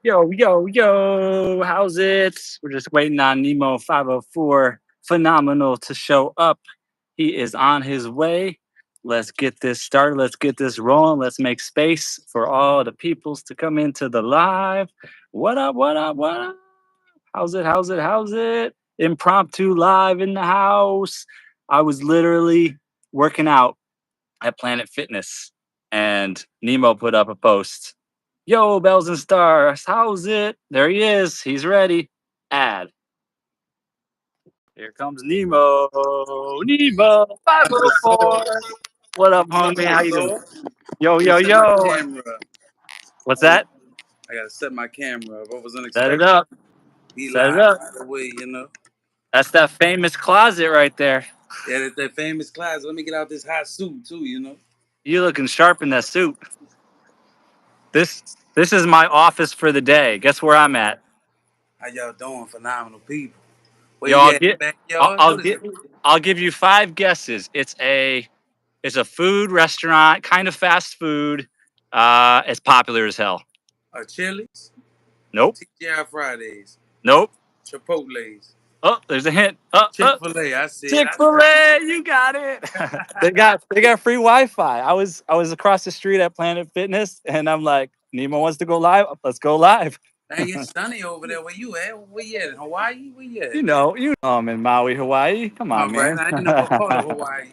Yo, yo, yo, how's it? We're just waiting on Nemo504 Phenomenal to show up. He is on his way. Let's get this started. Let's get this rolling. Let's make space for all the peoples to come into the live. What up, what up, what up? How's it? How's it? How's it? Impromptu live in the house. I was literally working out at Planet Fitness and Nemo put up a post. Yo, bells and stars, how's it? There he is. He's ready. Add. Here comes Nemo. Nemo 504. What up, homie? How you doing? Yo, yo, yo. Camera. What's that? I gotta set my camera up. I wasn't Set it expecting up. be Set it live up. right away, you know. That's that famous closet right there. Yeah, that famous class. Let me get out this hot suit too, you know. You looking sharp in that suit. This is my office for the day. Guess where I'm at? How y'all doing? Phenomenal people. Where Yo, you at, backyard? What is it? I'll give you five guesses. It's a food restaurant, kind of fast food. It's popular as hell. Chili's? Nope. TGI Fridays? Nope. Chipotle's? Oh, there's a hint. Chick-fil-A. I see it. Chick-fil-A, you got it. they got free Wi-Fi. I was across the street at Planet Fitness, and I'm like, Nemo wants to go live. Let's go live. Dang, it's sunny over there. Where you at? Where you at? In Hawaii? Where you at? You know, I'm in Maui, Hawaii. Come All on, right, man. I ain't never caught to Hawaii.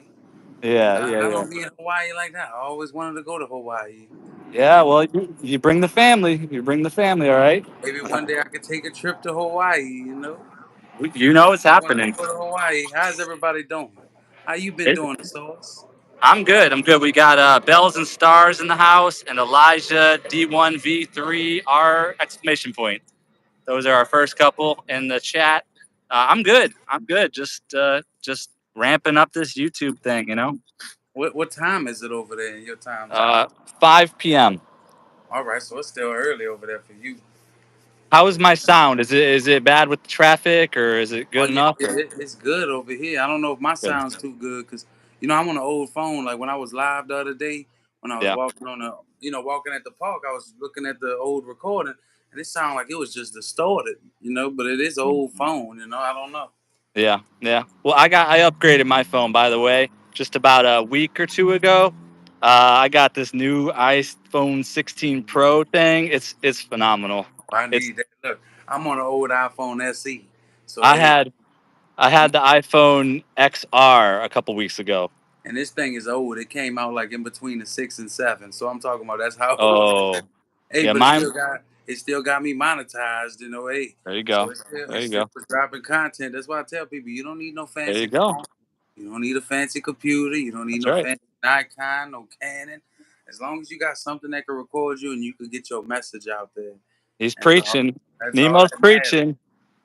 Yeah, I, yeah, I yeah. don't be in Hawaii like that. I always wanted to go to Hawaii. Yeah, well, you bring the family. You bring the family, all right? Maybe one day I could take a trip to Hawaii, you know? You know it's I want to happening. go to Hawaii. How's everybody doing? How you been It, doing, Sauce? I'm good. I'm good. We got bells and stars in the house, and Elijah D1V3R exclamation point. Those are our first couple in the chat. I'm good. I'm good. Just ramping up this YouTube thing. What time is it over there in your time zone? Uh, 5 p.m. All right, so it's still early over there for you. How is my sound? Is it bad with the traffic, or is it Oh good yeah, enough? Or? it's good over here. I don't know if my Good. sound's too good because I'm on an old phone. Like when I was live the other day, when I was Yeah. walking on the walking at the park, I was looking at the old recording, and it sounded like it was just distorted. But it is an old phone. I don't know. Yeah, yeah. Well, I upgraded my phone, by the way, just about a week or two ago. I got this new iPhone 16 Pro thing. It's phenomenal. I It's need that. Look, I'm on an old iPhone SE, so I had I had the iPhone XR a couple weeks ago. and this thing is old. It came out like in between the 6 and 7. So I'm talking about that's how old. Oh, Hey, yeah, but mine. it still got me monetized. Hey, There you so go. There it's you still go. dropping content. That's why I tell people you don't need no There you fancy go. phone. You don't need a fancy computer. You don't need That's no right. fancy Nikon, no Canon. As long as you got something that can record you and you can get your message out there, He's that's all. preaching. That's all Nemo's that matters. preaching.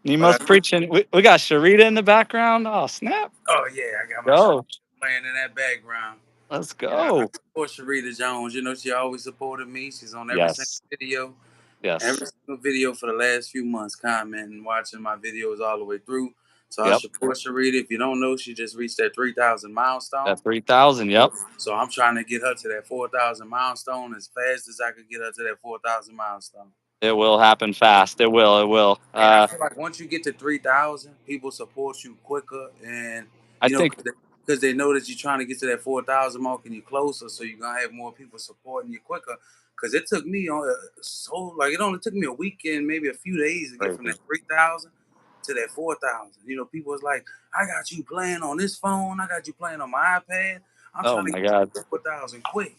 But Nemo's preaching. We got Sharita in the background. Oh, snap. oh yeah, I got my shit Go. playing in that background. Let's I go. support Sharita Jones. She always supported me. She's on every single Yes. video. Yes. Every single video for the last few months, commenting, watching my videos all the way through. So I Yep. support Sharita. If you don't know, she just reached that 3,000 milestone. That 3,000. Yep. So I'm trying to get her to that 4,000 milestone as fast as I could get her to that 4,000 milestone. It will happen fast. It will. It will. And I feel like once you get to 3,000, people support you quicker, and I think. because they know that you're trying to get to that 4,000 mark and you're closer, so you're gonna have more people supporting you quicker. Because it took me on it only took me a weekend, maybe a few days to get from that 3,000 to that 4,000. People was like, I got you playing on this phone, I got you playing on my iPad. I'm Oh trying to my get to God. 4,000 quick.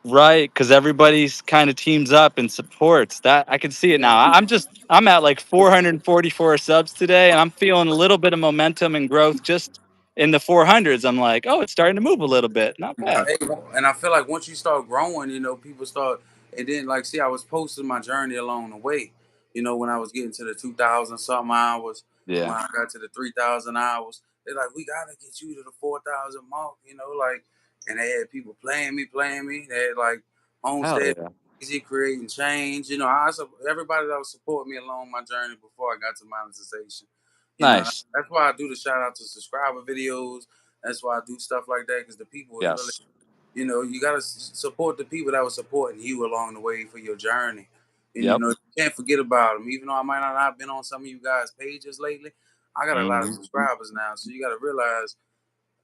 Right, because everybody's kind of teams up and supports that. I can see it now. I'm at like 444 subs today, and I'm feeling a little bit of momentum and growth just in the 400s. I'm like, oh, it's starting to move a little bit. Not bad. And I feel like once you start growing, people start, and then like, see, I was posting my journey along the way. When I was getting to the 2,000 something hours, and Yeah. when I got to the 3,000 hours, they're like, we gotta get you to the 4,000 mark, like, and they had people playing me. They had like Hell Homestead yeah. Easy creating change. Everybody that was supporting me along my journey before I got to monetization. Nice. That's why I do the shout out to subscriber videos. That's why I do stuff like that because the people is really, Yes. you gotta support the people that were supporting you along the way for your journey. And you Yep. know, you can't forget about them. Even though I might not have been on some of you guys' pages lately, I got a lot of Hmm. subscribers now. So you got to realize,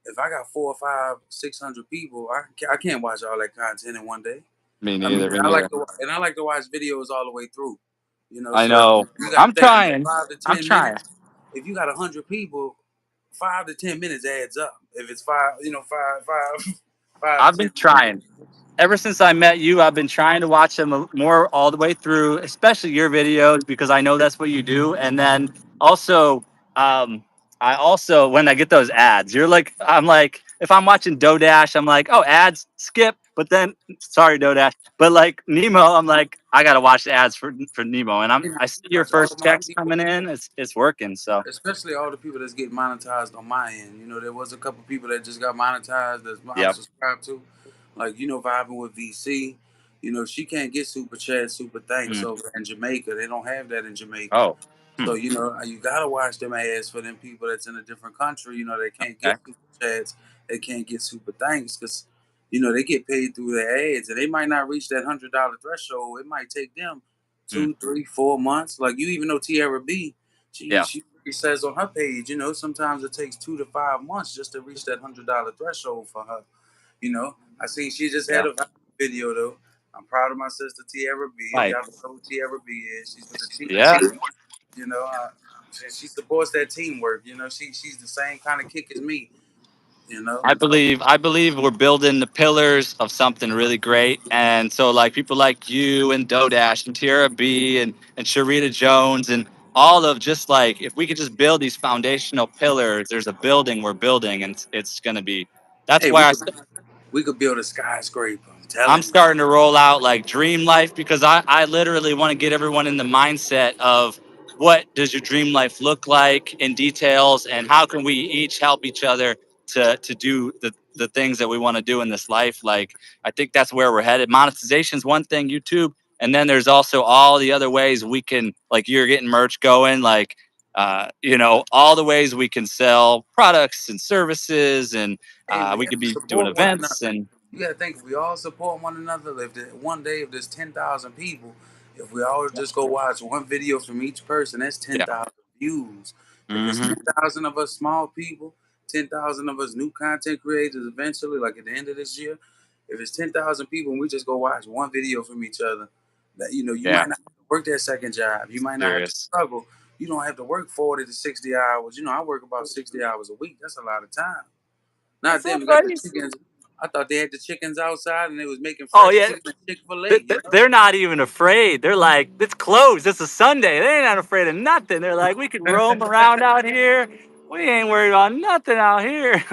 if I got 400 or 500, 600 people, I can't watch all that content in one day. Me I mean, neither. Me neither. I like to watch videos all the way through. You know, I so know. you got to I'm think, trying. 5 to 10 minutes. If you got 100 people, 5 to 10 minutes adds up. If it's five, you know, five I've to ten been trying. Ever since I met you, I've been trying to watch them more all the way through, especially your videos, because I know that's what you do. And then also, um, I also, when I get those ads, you're like, I'm like, if I'm watching Dodash, I'm like, oh, ads, skip. But then, sorry, Dodash, but like Nemo, I'm like, I gotta watch the ads for Nemo, and minutes. I see your Watch all first my checks people, coming in. It's working. So, especially all the people that's getting monetized on my end. You know, there was a couple people that just got monetized that I'm yep. subscribed to, like, you know, vibing with VC. You know, she can't get super chat, super thanks Mm. over in Jamaica. They don't have that in Jamaica. Oh, hmm. So you know, you gotta watch them ads for them people that's in a different country. You know, they can't get Okay. super chats, they can't get super thanks because you know they get paid through their ads, and they might not reach that $100 threshold. It might take them Mm. 2, 3, 4 months. Like you even know Tierra B, Yeah. she says on her page, you know, sometimes it takes 2 to 5 months just to reach that $100 threshold for her. You know, I see she just had Yeah. a video though. I'm proud of my sister Tierra B. If Right. y'all don't know who Tierra B is, she's with the team. Yeah. You know, she supports that teamwork. You know, she's the same kind of kick as me. You know, I believe we're building the pillars of something really great. And so like people like you and Dodash and Tierra B and Sharita Jones and all of just like if we could just build these foundational pillars, there's a building we're building and it's gonna be that's hey, why we could build a skyscraper. I'm I'm telling you. starting to roll out like dream life because I literally want to get everyone in the mindset of what does your dream life look like in details and how can we each help each other to do the things that we want to do in this life. Like I think that's where we're headed. Monetization is one thing, YouTube, and then there's also all the other ways we can like you're getting merch going, like all the ways we can sell products and services and Hey, we we have could to be doing support one events another. and You got to think, if we all support one another, one day if there's 10,000 people, if we all just go watch one video from each person, that's yeah. 10,000 views. If it's Hmm. 10,000 of us small people, 10,000 of us new content creators eventually, like at the end of this year, if it's 10,000 people and we just go watch one video from each other, that you know, you Yeah. might not have to work that second job. You might not have to Serious. struggle. You don't have to work 40 to 60 hours. You know, I work about 60 hours a week. That's a lot of time. Not What's them. up, We got the buddy? chickens. I thought they had the chickens outside and they was making Oh fresh yeah, chicken at Chick-fil-A. You know. they're not even afraid. They're like, it's closed. It's a Sunday. They ain't not afraid of nothing. They're like, we can roam around out here. We ain't worried about nothing out here.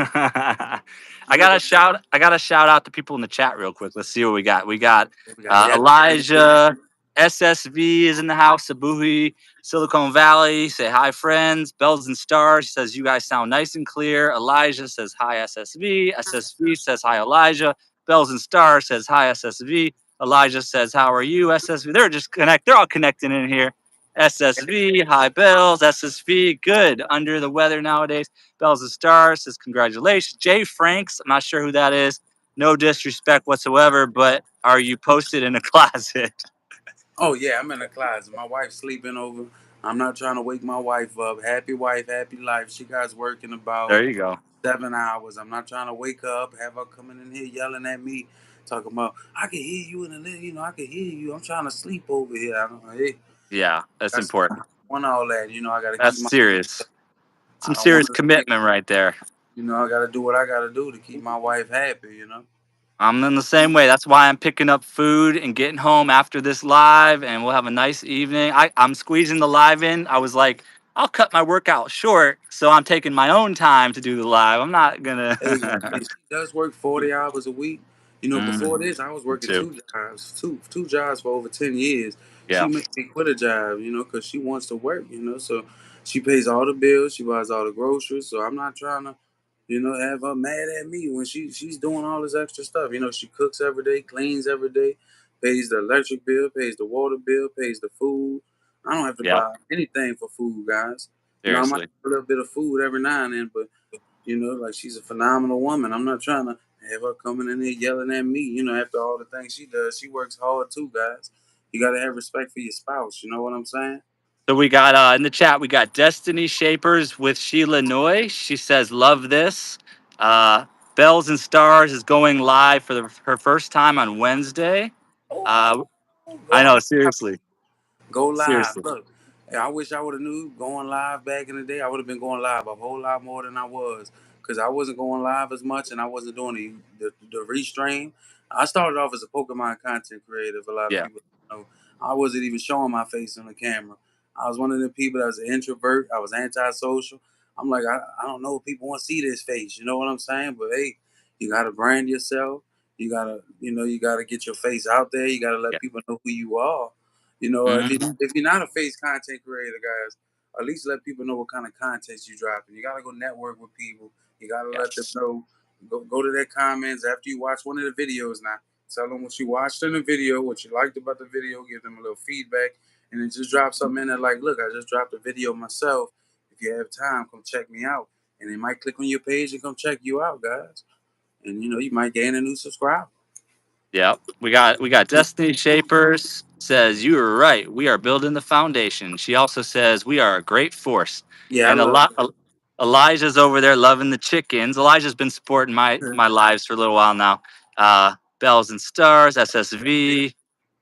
You know, but I gotta shout out to people in the chat real quick. Let's see what we got. We got we got Jasmine. Elijah, SSV is in the house. Sabuhi, Silicon Valley. Say hi, friends. Bells and Stars says you guys sound nice and clear. Elijah says hi, SSV. SSV says hi, Elijah. Bells and Stars says hi, SSV. Elijah says, how are you, SSV? They're all connecting in here. SSV, hi Bells, SSV, good. Under the weather nowadays. Bells and Stars says, congratulations. Jay Franks, I'm not sure who that is. No disrespect whatsoever, but are you posted in a closet? Oh yeah, I'm in the closet. My wife's sleeping over. I'm not trying to wake my wife up. Happy wife, happy life. She guys working about There you go. 7 hours. I'm not trying to wake her up, have her coming in here yelling at me, talking about I can hear you in the you know I can hear you. I'm trying to sleep over here. I don't know. Hey, Yeah, that's that's important. one all that. You know, I got to keep That's my. serious. I Some don't want serious to. commitment right there. You know, I got to do what I got to do to keep my wife happy. You know. I'm in the same way. That's why I'm picking up food and getting home after this live, and we'll have a nice evening. I'm squeezing the live in. I was like, I'll cut my workout short, so I'm taking my own time to do the live. I'm not gonna. Hey, she does work 40 hours a week. You know, Mm, before this, I was me working too. two jobs for over 10 years. She Yeah, made me quit a job, you know, because she wants to work, you know. So she pays all the bills, she buys all the groceries. So I'm not trying to, you know, have her mad at me when she's doing all this extra stuff. You know, she cooks every day, cleans every day, pays the electric bill, pays the water bill, pays the food. I don't have to yeah. buy anything for food, guys. You know, I might Seriously. have a little bit of food every now and then, but you know, like she's a phenomenal woman. I'm not trying to have her coming in here yelling at me. You know, after all the things she does, she works hard too, guys. You gotta have respect for your spouse. You know what I'm saying? So we got in the chat, we got Destiny Shapers with Sheila Noy. She says, love this. Uh, Bells and Stars is going live for her first time on Wednesday. Uh, Oh, I go know, live. seriously. Go live. Seriously. Look, I wish I would have knew going live back in the day. I would have been going live a whole lot more than I was, because I wasn't going live as much and I wasn't doing the restream. I started off as a Pokemon content creator. A lot of Yeah. people don't know. I wasn't even showing my face on the camera. I was one of the people that was an introvert. I was antisocial. I'm like, I don't know if people want to see this face. You know what I'm saying? But hey, you gotta brand yourself. You gotta get your face out there. You gotta let Yeah. people know who you are. Mhm. If you're not a face content creator, guys, at least let people know what kind of content you dropping. You gotta go network with people. You gotta let them Yes. know. Go to their comments after you watch one of the videos. Now, tell them what you watched in the video, what you liked about the video. Give them a little feedback, and then just drop something in there like, "Look, I just dropped a video myself. If you have time, come check me out." And they might click on your page and come check you out, guys. And you might gain a new subscriber. Yep. We got Destiny Shapers says you were right. We are building the foundation. She also says we are a great force. Yeah, I And a love lot Elijah's over there loving the chickens. Elijah's been supporting my that. lives for a little while now. Bells and Stars, SSV.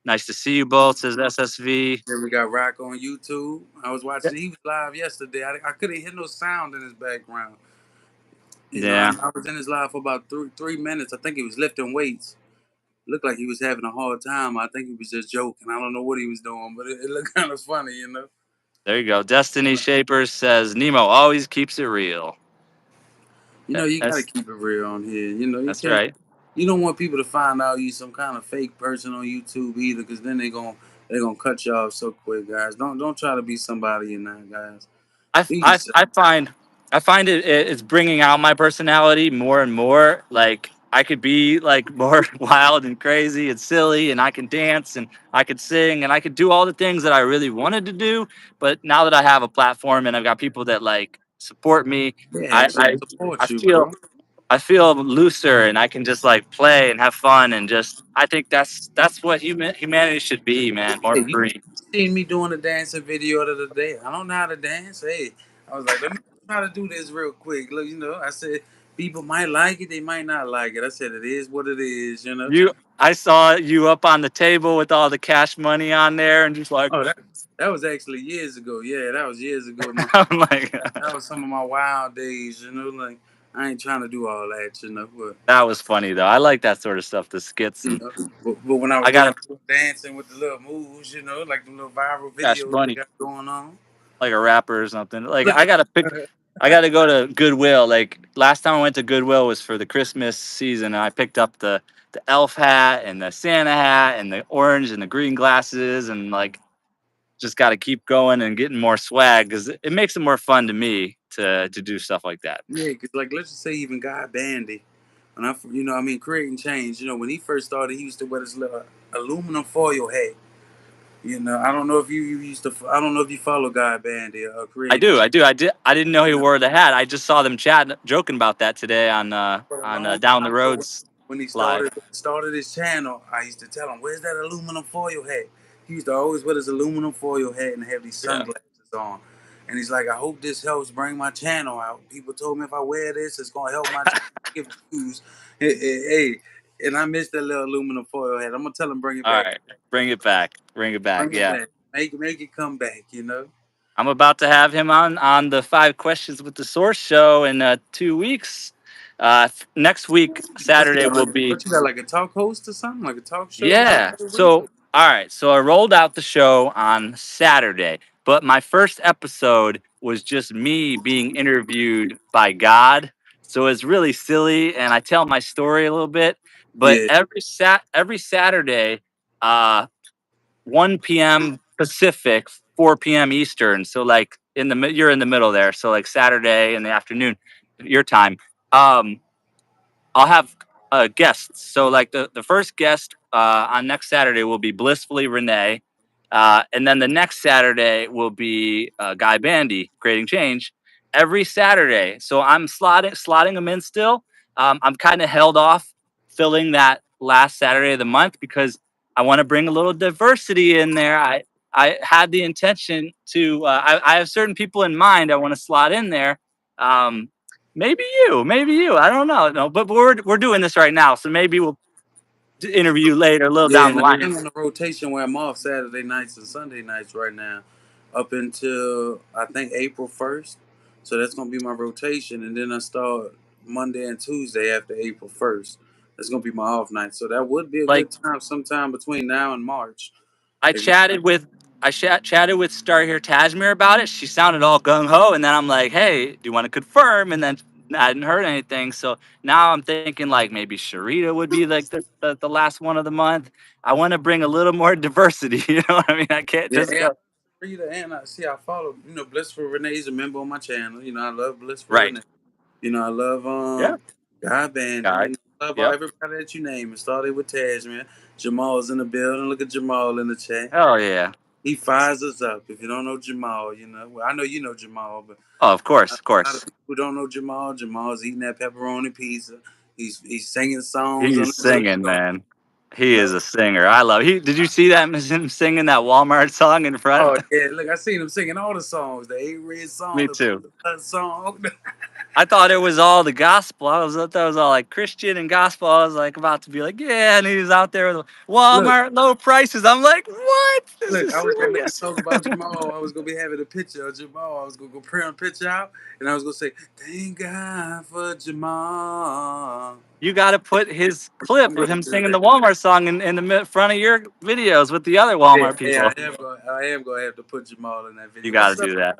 Nice to see you both, says SSV. Then we got Rock on YouTube. I was Yeah. watching. He was live yesterday. I couldn't hear no sound in his background. Yeah. I was in his live for about 3 minutes. I think he was lifting weights. Looked like he was having a hard time. I think he was just joking. I don't know what he was doing, but it looked kind of funny. There you go. Destiny Shapers says Nemo always keeps it real. You got to That's keep it real on here. You that's can't. right. You don't want people to find out you some kind of fake person on YouTube either, because then they gonna cut you off so quick, guys. Don't try to be somebody you're not, guys. I, Be I, yourself. I find it's bringing out my personality more and more. Like I could be like more wild and crazy and silly, and I can dance and I could sing and I could do all the things that I really wanted to do. But now that I have a platform and I've got people that like support me, Yeah, I people I, I support you, feel bro. I feel looser and I can just like play and have fun and just I think that's what humanity should be, man. More Hey, you free. seen me doing a dancing video the other day. I don't know how to dance. Hey, I was like, let me try to do this real quick. Look, I said people might like it, they might not like it. I said it is what it is. I saw you up on the table with all the cash money on there and just like Oh, that was actually years ago. Yeah, that was years ago. I'm like That was some of my wild days. Like I ain't trying to do all that. But that was funny though. I like that sort of stuff, the skits you and know, but when I was I doing got dancing with the little moves, like the little viral a cash videos they money got going on. like a rapper or something. Like Look, I gotta go to Goodwill. Like last time I went to Goodwill was for the Christmas season and I picked up the elf hat and the Santa hat and the orange and the green glasses and like just got to keep going and getting more swag because it makes it more fun to me to do stuff like that. yeah, because like let's just say even Guy Bandy, when I mean creating change. When he first started, he used to wear this little aluminum foil hat. I don't know if you used to. I don't know if you follow Guy Bandy or I creating do, change. I do, I did. I didn't know he You know, wore the hat. I just saw them chatting, joking about that today for a long Down the time ago roads when he live. started his channel, I used to tell him, "Where's that aluminum foil hat?" He used to always wear his aluminum foil hat and have these Yeah. sunglasses on. And he's like, "I hope this helps bring my channel out. People told me if I wear this, it's gonna help my channel give views." Hey, and I missed that little aluminum foil hat. I'm gonna tell him bring it All back. right, bring it back, bring it back. Bring it Yeah, back. Make it come back. I'm about to have him on the 5 questions with the Source show in 2 weeks. Next week Saturday will be. What you got, like a talk host or something? Like a talk show you got Yeah. every week? So, all right. So I rolled out the show on Saturday, but my first episode was just me being interviewed by God. So it's really silly, and I tell my story a little bit. But Yeah. every Saturday, uh, 1 p.m. Pacific, 4 p.m. Eastern. So like you're in the middle there. So like Saturday in the afternoon, your time. Um, I'll have guests. So like the first guest on next Saturday will be Blissfully Renee. And then the next Saturday will be Guy Bandy, Creating Change, every Saturday. So I'm slotting them in still. I'm kind of held off filling that last Saturday of the month because I want to bring a little diversity in there. I had the intention to. I have certain people in mind I want to slot in there. Um, maybe you, maybe you. I don't know. No, but we're doing this right now, so maybe we'll interview you later, a little Yeah, down the and line. I am on a rotation where I'm off Saturday nights and Sunday nights right now, up until I think April 1st. So that's gonna be my rotation, and then I start Monday and Tuesday after April 1st. That's gonna be my off night. So that would be a Like good time sometime between now and March. I If you, chatted with chatted with Star here Tajmir about it. She sounded all gung ho, and then I'm like, "Hey, do you want to confirm?" And then I hadn't heard anything. So now I'm thinking like maybe Sharita would be like the last one of the month. I want to bring a little more diversity. You know what I mean? I can't yeah, just and go Rita, and I see I follow. Blissful Renee's a member on my channel. I love Blissful right. Renee. I love Yeah. God Bandit. Guy. I love Yep. everybody that you name. It started with Taj, man. Jamal's in the building. Look at Jamal in the chat. Oh yeah. He fires us up. If you don't know Jamal, well, I know you know Jamal, but Oh, of course, of a lot of course. people who don't know Jamal. Jamal's eating that pepperoni pizza. He's singing songs on He's the video. singing, man. You He is know. a singer. I love. He did you see that him singing that Walmart song in front? Oh yeah, look, I seen him singing all the songs. The Eight Red song, Me the too. Blood song. I thought it was all the gospel. I thought it was all like Christian and gospel. I was like about to be like, yeah, and he was out there with Look, Walmart low prices. I'm like, what? This Look, is I was gonna make a serious. song about Jamal. I was gonna be having a picture of Jamal. I was gonna go print a picture out, and I was gonna say, "Thank God for Jamal." You got to put his I'm clip of gonna him do singing that. the Walmart song in the front of your videos with the other Yeah, Walmart yeah, people. I am gonna have to put Jamal in that You video. got to What's up, do that.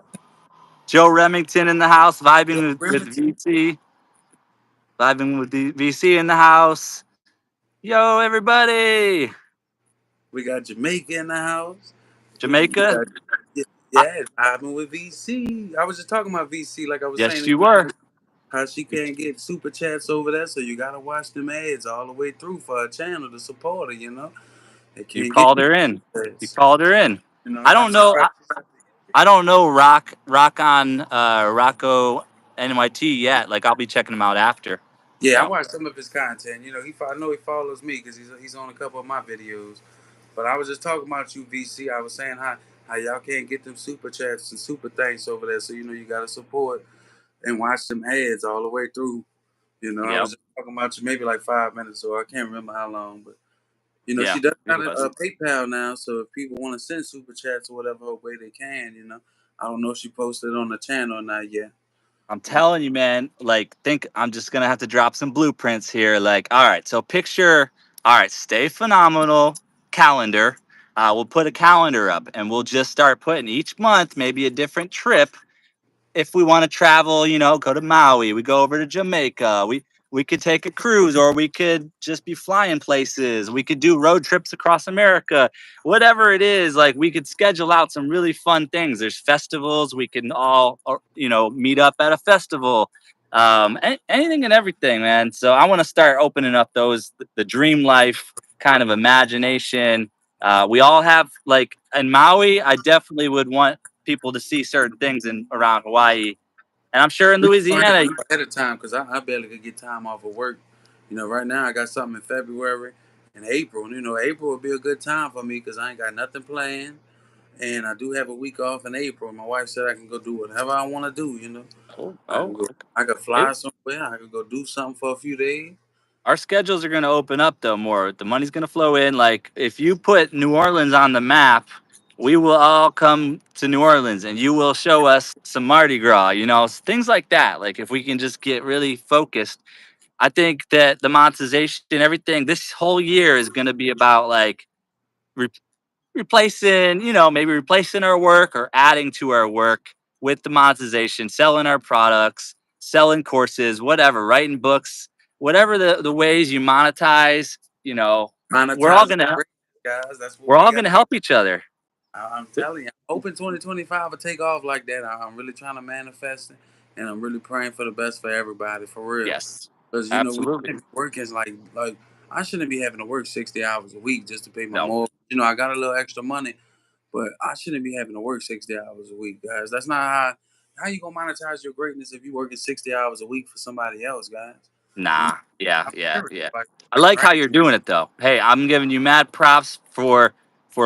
Joe Remington in the house, Joe vibing with Remington? VC, vibing with the VC in the house. Yo, everybody, We got Jamaica in the house. We Jamaica. got yeah, I, yeah, vibing with VC. I was just talking about VC, like I was saying yes, to you you, were. how she can't get super chats over there, so you gotta watch them ads all the way through for her channel to support her. They You can't get called her in. You chats. called her in. I I don't know. try. I don't know Rock on Rocco NYT yet. Like I'll be checking him out after. Yeah, I So watched some of his content. I know he follows me because he's on a couple of my videos. But I was just talking about you, VC. I was saying how y'all can't get them super chats and super thanks over there. So you gotta support and watch them ads all the way through. I yep, was just talking about you maybe like 5 minutes or I can't remember how long, but yeah, she does it got a, was. PayPal now. So if people want to send super chats or whatever way they can, I don't know if she posted it on the channel or not yet. I'm telling you, man. Like, think I'm just gonna have to drop some blueprints here. Like, all right, so picture, all right, stay phenomenal calendar. We'll put a calendar up, and we'll just start putting each month maybe a different trip if we want to travel, go to Maui, we go over to Jamaica. We could take a cruise, or we could just be flying places. We could do road trips across America. Whatever it is, like we could schedule out some really fun things. There's festivals. We can all, meet up at a festival. Anything and everything, man. So I want to start opening up the dream life kind of imagination. We all have like in Maui. I definitely would want people to see certain things in around Hawaii, and I'm sure in We already Louisiana. ahead of time because I barely could get time off of work. Right now I got something in February and April. And, April would be a good time for me because I ain't got nothing planned. And I do have a week off in April. My wife said I can go do whatever I want to do. Oh, I can oh, go, I could it, fly somewhere. I could go do something for a few days. our schedules are going to open up though more. The money's going to flow in. Like if you put New Orleans on the map, we will all come to New Orleans, and you will show us some Mardi Gras. Things like that. Like if we can just get really focused, I think that the monetization, everything, this whole year is going to be about like replacing, maybe replacing our work or adding to our work with the monetization, selling our products, selling courses, whatever, writing books, whatever the ways you monetize, we're all Monetize gonna great, guys. That's what we're we all got. gonna help each other. I'm telling you, I'm hoping 2025 will take off like that. I'm really trying to manifest it, and I'm really praying for the best for everybody, for real. Yes, Because we absolutely. shouldn't be working like I shouldn't be having to work 60 hours a week just to pay my No, mortgage. I got a little extra money, but I shouldn't be having to work 60 hours a week, guys. That's not how you gonna monetize your greatness if you working 60 hours a week for somebody else, guys. Nah. Yeah. I'm Yeah. serious. Yeah. Like, I like right? how you're doing it though. Hey, I'm giving you mad props for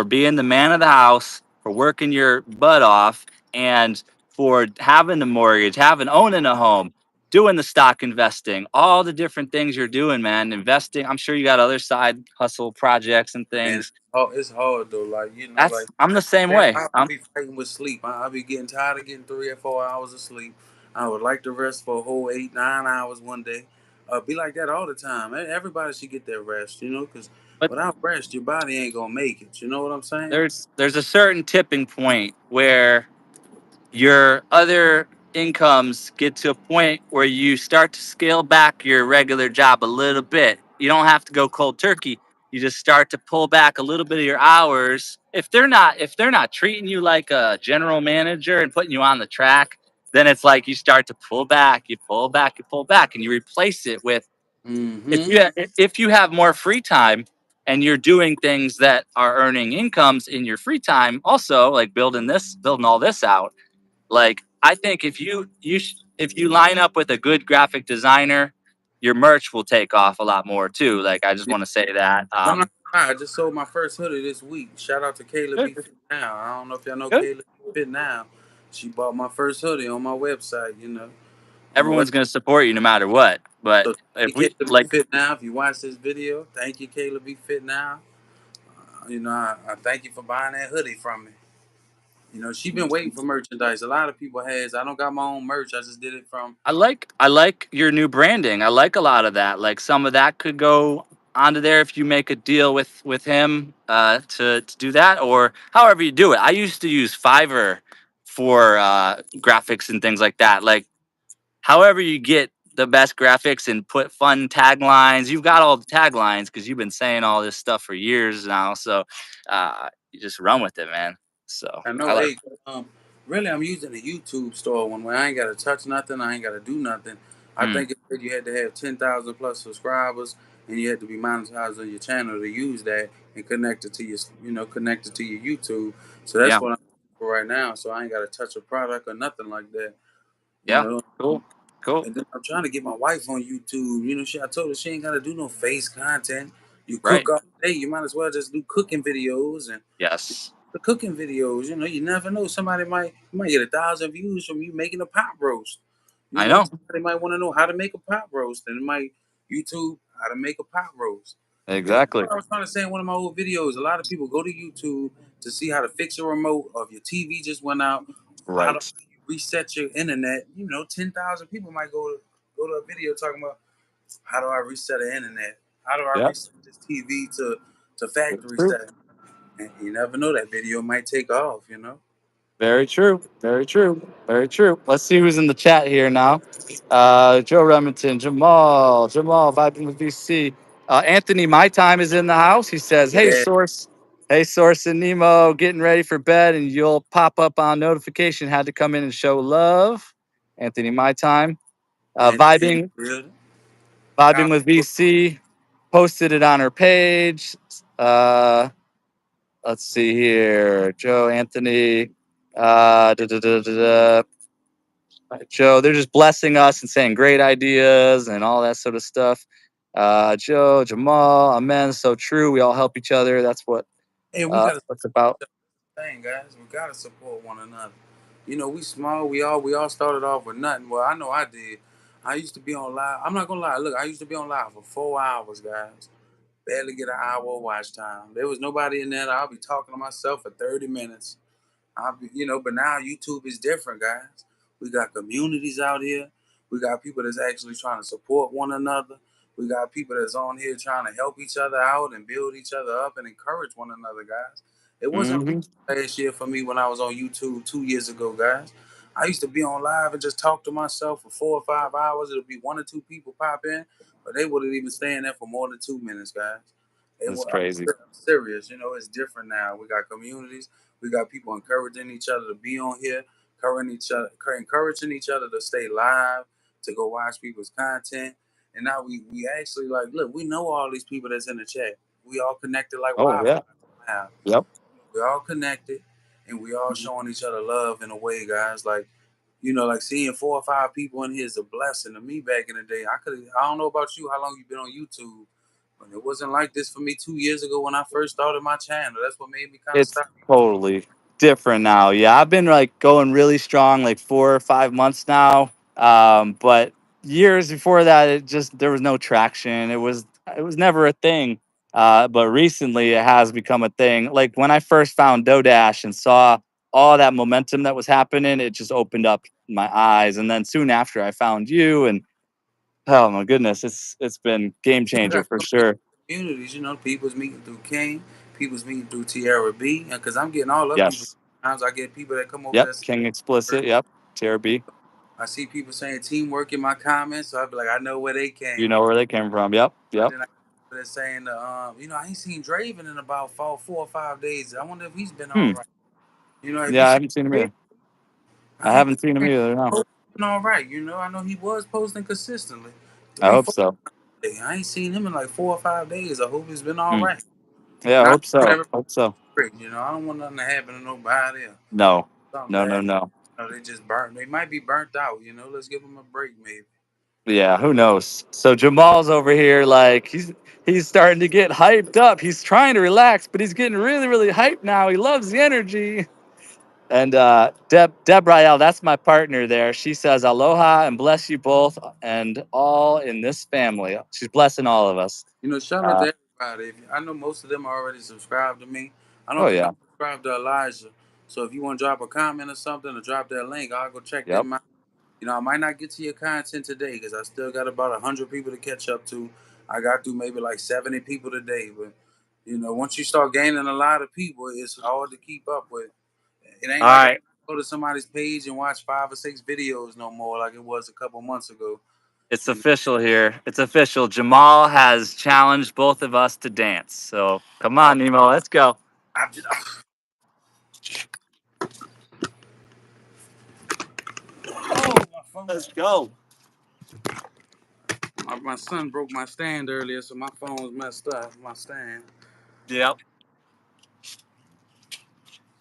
being the man of the house, for working your butt off, and for having the mortgage, owning a home, doing the stock investing, all the different things you're doing, man. Investing. I'm sure you got other side hustle projects and And things. it's hard though. Like, That's I'm the same man, way. I be fighting with sleep. I be getting tired of getting 3 or 4 hours of sleep. I would like to rest for a whole 8, 9 hours one day. Be like that all the time. Everybody should get their rest, because But without rest, your body ain't gonna make it. You know what I'm saying? there's a certain tipping point where your other incomes get to a point where you start to scale back your regular job a little bit. You don't have to go cold turkey. You just start to pull back a little bit of your hours. If they're not treating you like a general manager and putting you on the track, then it's like you start to pull back, you pull back, you pull back, and you replace it with Mm-hmm. if you have more free time and you're doing things that are earning incomes in your free time, also like building all this out, like I think if you line up with a good graphic designer, your merch will take off a lot more too. Like I just want to say that. I'm not gonna lie, I just sold my first hoodie this week. Shout out to Kayla Good, B Fit Now. I don't know if y'all know good. Kayla B Fit Now. She bought my first hoodie on my website. On my Everyone's website. gonna support you no matter what. But So if thank you, we Kayla B like, Fit Now. If you watch this video, thank you, Kayla B Fit Now. I thank you for buying that hoodie from me. She been waiting for merchandise. A lot of people has. I don't got my own merch. I just did it from. I like your new branding. I like a lot of that. Like some of that could go onto there if you make a deal with him to do that, or however you do it. I used to use Fiverr for graphics and things like that. Like however you get the best graphics and put fun taglines. You've got all the taglines because you've been saying all this stuff for years now. So you just run with it, man. So I I know, like. hey, really, I'm using the YouTube store one where I ain't got to touch nothing. I ain't got to do nothing. I Mm, think it said you had to have 10,000 plus subscribers and you had to be monetized on your channel to use that and connect it to connect it to your YouTube. So that's yeah, what I'm doing for right now. So I ain't got to touch a product or nothing like that. You yeah, know, cool, cool, And then I'm trying to get my wife on YouTube. I told her she ain't got to do no face content. You right, cook all day. You might as well just do cooking videos and yes, the cooking videos. You never know. You might get 1,000 views from you making a pot roast. I know Somebody might want to know how to make a pot roast, and it might YouTube how to make a pot roast. And exactly, what I was trying to say in one of my old videos, a lot of people go to YouTube to see how to fix a remote, or if your TV just went out, how to right, reset your internet. 10,000 people might go to a video talking about how do I reset the internet? How do I yeah. reset this TV to factory True. setting? And you never know, that video might take off. Very true. Very true. Very true. Let's see who's in the chat here now. Joe Remington, Jamal, vibing with VC. Anthony, my time is in the house. He says, Yeah, Hey, Source and Nemo, getting ready for bed, and you'll pop up on notification. Had to come in and show love." Anthony, my time. Anthony in Vibing, the building. vibing Copy. with VC. Posted it on her page. Let's see here. Joe, Anthony, Joe, they're just blessing us and saying great ideas and all that sort of stuff. Joe, Jamal, amen. So true. We all help each other. That's what And we gotta what's about. thing, guys. We gotta support one another. We small. We all started off with nothing. Well, I know I did. I used to be on live. I'm not gonna lie. Look, I used to be on live for 4 hours, guys. Barely get an hour of watch time. There was nobody in there. I'll be talking to myself for 30 minutes. But now YouTube is different, guys. We got communities out here. We got people that's actually trying to support one another. We got people that's on here trying to help each other out and build each other up and encourage one another, guys. It wasn't Hmm. last year for me when I was on YouTube 2 years ago, guys. I used to be on live and just talk to myself for 4 or 5 hours. It'll be one or two people pop in, but they wouldn't even stay in there for more than 2 minutes, guys. That's crazy. I'm serious. It's different now. We got communities. We got people encouraging each other to be on here, encouraging each other to stay live, to go watch people's content. And now we actually like, look, we know all these people that's in the chat. We all connected like Oh Wi-Fi yeah. now. Yep. We all connected, and we all showing each other love in a way, guys. Like like seeing 4 or 5 people in here is a blessing to me back in the day. I don't know about you, how long you been on YouTube, but it wasn't like this for me 2 years ago when I first started my channel. That's what made me kind of It's stop YouTube. totally different now. Yeah, I've been like going really strong, like 4 or 5 months now. But years before that, it just there was no traction. It was never a thing. But recently, it has become a thing. Like when I first found Dodash and saw all that momentum that was happening, it just opened up my eyes. And then soon after, I found you, and oh my goodness, it's been game I changer got for so many sure. communities, people's meeting through King, people's meeting through Tierra B, because I'm getting all up people. Yes. Sometimes I get people that come over Yep. there. King explicit. Yep. TRB. I see people saying teamwork in my comments, so I be like, I know where they You came know from. where they came from. Yep. Yep. Then I they're saying, I ain't seen Draven in about 4 or 5 days. I wonder if he's been all Hmm. right. Have you Yeah, I seen haven't seen him Draven? either. I I ain't haven't seen him either. No. been all right. I know he was posting consistently, I three, hope 4 so. days. I ain't seen him in like 4 or 5 days. I hope he's been all Hmm. right. Yeah, I And I hope so. never Hope so. break. I don't want nothing to happen to nobody or No. something No. No. bad. No. They just burnt. They might be burnt out. Let's give them a break, maybe. Yeah. Who knows? So Jamal's over here, like he's starting to get hyped up. He's trying to relax, but he's getting really, really hyped now. He loves the energy. And Deb Rael, that's my partner there. She says aloha and bless you both and all in this family. She's blessing all of us. Shout out Uh, to everybody. I know most of them are already subscribed to me. I oh don't think I'm yeah. subscribed to Elijah. So if you want to drop a comment or something or drop that link, I'll go check Yep. them out. I might not get to your content today because I still got about 100 people to catch up to. I got through maybe like 70 people today, but once you start gaining a lot of people, it's hard to keep up with. It ain't All like I right. go to somebody's page and watch 5 or 6 videos no more like it was a couple months ago. It's You know, official here. It's official. Jamal has challenged both of us to dance. So come oh, on, Nemo. Let's go. I just, oh, my phone. Let's go. My son broke my stand earlier, so my phone's messed up. My stand. Yep.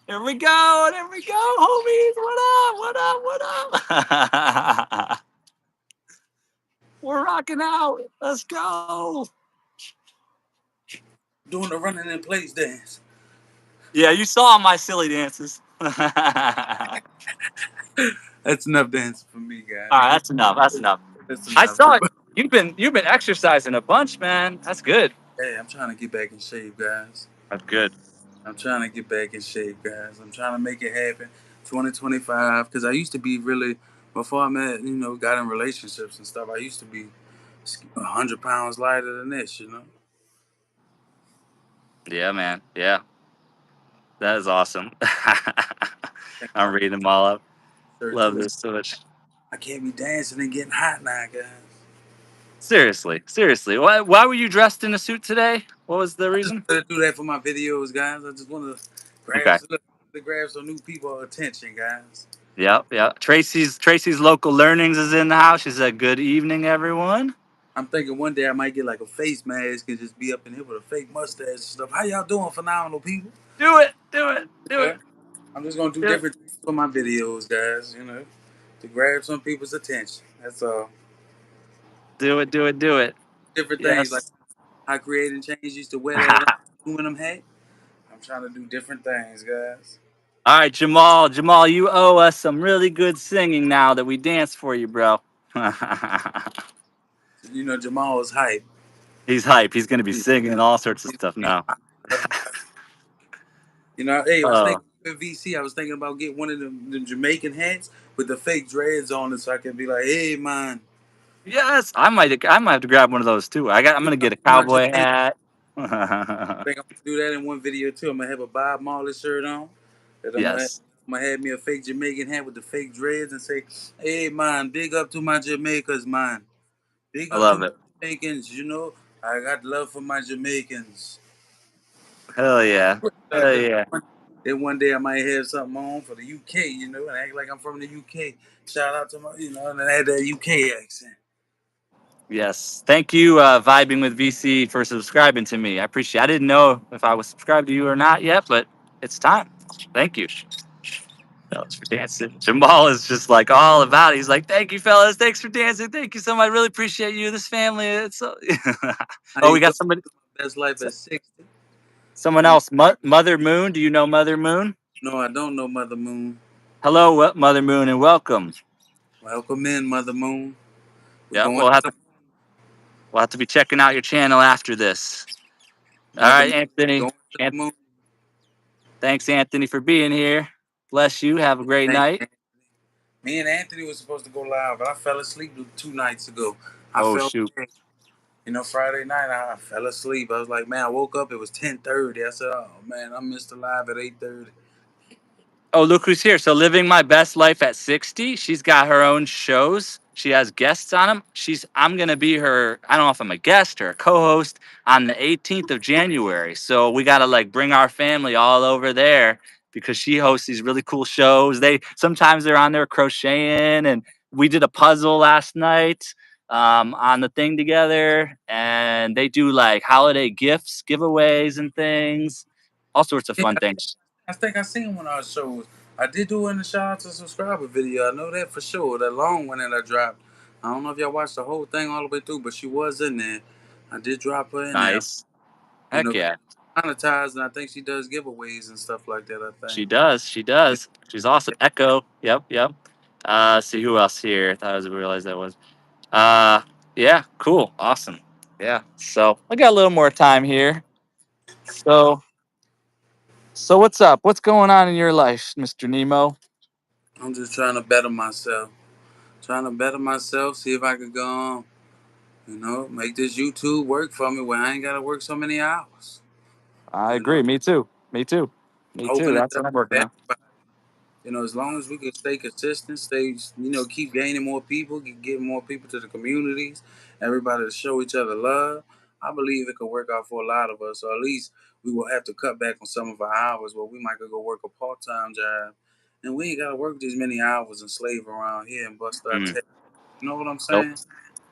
Here we go. There we go, homies. What up? What up? What up? We're rocking out. Let's go. Doing the running in place dance. Yeah, you saw my silly dances. All right, That's enough dancing for me, guys. that's enough. That's enough. That's I enough. saw it. You've been exercising a bunch, man. That's good. Hey, I'm trying to get back in shape, guys. That's good. I'm trying to get back in shape, guys. I'm trying to make it happen. 2025, because I used to be really, before I met, got in relationships and stuff, I used to be 100 pounds lighter than this. Yeah, man. Yeah, that is awesome. Think I'm about reading them all up. shirt Love too. this so much. I can't be dancing and getting hot now, guys. Seriously, seriously. Why were you dressed in a suit today? What was the I just reason? wanted to do that for my videos, guys. I just want to grab Okay. some new people attention, guys. Yep, yep. Tracy's local learnings is in the house. She said, "Good evening, everyone." I'm thinking one day I might get like a face mask and just be up in here with a fake mustache and stuff. How y'all doing, phenomenal people? Do it, do it, do Yeah. it, I'm just gonna do do it, different things for my videos, guys. To grab some people's attention. That's all. do it, do it, do it. Different things like Yes. how creating change used to wear that aluminum hat. I'm trying to do different things, guys. All right, Jamal. Jamal, you owe us some really good singing now that we danced for you, bro. Jamal is hype. He's hype. He's gonna be He's, singing all sorts of he's, stuff he's now. Hey, I was Uh, thinking in VC, I was thinking about getting one of them Jamaican hats with the fake dreads on it, so I can be like, "Hey, man, yes, I might have to grab one of those too. I'm gonna get a my cowboy Jamaican." hat. I think I'm gonna do that in one video too. I'm gonna have a Bob Marley shirt on, and Yes, I'm gonna have me a fake Jamaican hat with the fake dreads and say, "Hey, man, big up to my Jamaicans, man. Big I up to love my it. Jamaicans. I got love for my Jamaicans." Hell yeah, hell yeah. Then one day I might have something on for the UK, and act like I'm from the UK. Shout out to and I had that UK accent. Yes. Thank you, Vibing with VC, for subscribing to me. I appreciate it. I didn't know if I was subscribed to you or not yet, but it's time. Thank you. Fellas for dancing. Jamal is just like all about it. He's like, thank you, fellas. Thanks for dancing. Thank you so much. I really appreciate you. This family. It's so. How Oh, you we got doing? somebody. My best life at 60. Someone Man, else. Mother Moon. Do you know Mother Moon? no, I don't know Mother Moon. Hello, Mother Moon, and welcome. Welcome in, Mother Moon. We're Yep, going to the we'll have to be checking out your channel after this. All Mother right, Moon. Anthony. Going to the moon. Thanks, Anthony, for being here. Bless you. Have a great Thank night. you. Me and Anthony was supposed to go live, but I fell asleep 2 nights ago. I Oh felt shoot. bad. Friday night I fell asleep. I was like, man, I woke up. It was 10:30. I said, oh man, I missed the live at 8:30. Oh, look who's here. So living my best life at 60. She's got her own shows. She has guests on them. I'm going to be her, I don't know if I'm a guest or a co-host on the 18th of January. So we got to like bring our family all over there because she hosts these really cool shows. Sometimes they're on there crocheting, and we did a puzzle last night on the thing together, and they do like holiday gifts, giveaways and things, all sorts of Yeah, fun things. I think I seen one of our shows. I did do it in the shout out to subscriber video. I know that for sure. That long one that I dropped. I don't know if y'all watched the whole thing all the way through, but she was in there. I did drop her in there. Nice. You Heck know, yeah. monetized, and I think she does giveaways and stuff like that. I think. She does. She does. She's awesome. Echo. Yep. Yep. See who else here. I thought I was realized that was. Uh, yeah. Cool. Awesome. Yeah. So I got a little more time here. So, so what's up? What's going on in your life, Mr. Nemo? I'm just trying to better myself. Trying to better myself. See if I could go on. Make this YouTube work for me where I ain't gotta work so many hours. I You know, agree. Me too. Me too. Me too. opening That's it up what I'm working to on. everybody. As long as we can stay consistent, keep gaining more people, getting more people to the communities, everybody to show each other love. I believe it could work out for a lot of us, or at least we will have to cut back on some of our hours where we might could go work a part-time job, and we ain't gotta work these many hours and slave around here and bust our Mm. tail. You know what I'm Nope. saying?